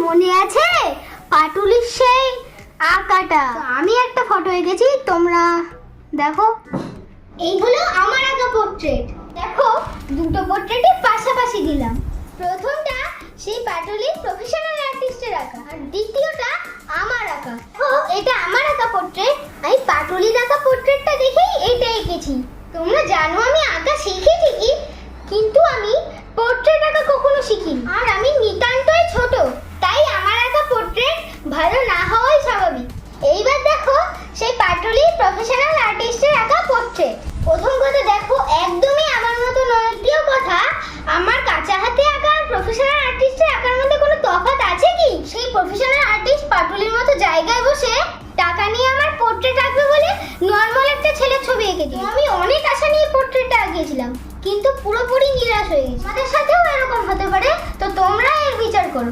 মনে আছে পাটুলির সেই আঁকাটা? আমি একটা ফটো এঁকেছি, তোমরা দেখো। এই হলো আমার আঁকা পোর্ট্রেট। দেখো, দুটো পোর্ট্রেটই পাশাপাশি দিলাম। প্রথমটা সেই পাটুলির প্রফেশনাল আর্টিস্টের আঁকা, আর দ্বিতীয়টা আমার আঁকা। এটা আমার আঁকা পোর্ট্রেট। আমি পাটুলির আঁকা পোর্ট্রেটটা দেখেই এটা এঁকেছি। তোমরা জানো আমি আঁকা শিখি ঠিকই, কিন্তু আমি পোর্ট্রেট আঁকা কখনো শিখিনি। আর আমি নিতান্তই ছোট, তাই আমার আঁকা পোর্ট্রেট ভালো না হওয়াই স্বাভাবিক। এইবার দেখো সেই পাটুলির প্রফেশনাল আর্টিস্টের আঁকা পোর্ট্রেট। প্রথম কথা দেখো, একদমই আমার মতো নয়। দ্বিতীয় কথা, আমার কাঁচা হাতে আঁকা আর প্রফেশনাল আর্টিস্টের আঁকার মধ্যে কোনো তফাৎ আছে কি? সেই প্রফেশনাল আর্টিস্ট পাটুলির মতো জায়গায় বসে টাকা নিয়ে আমার পোর্ট্রেট আঁকবে বলে নর্মাল একটা ছেলের ছবি এঁকেছি। আমি অনেক আশা নিয়ে পোর্ট্রেটটা আঁকিয়েছিলাম, কিন্তু পুরোপুরি নিরাশ হয়ে গেছি। আমাদের সাথেও এরকম হতে পারে, তো তোমরা এর বিচার করো।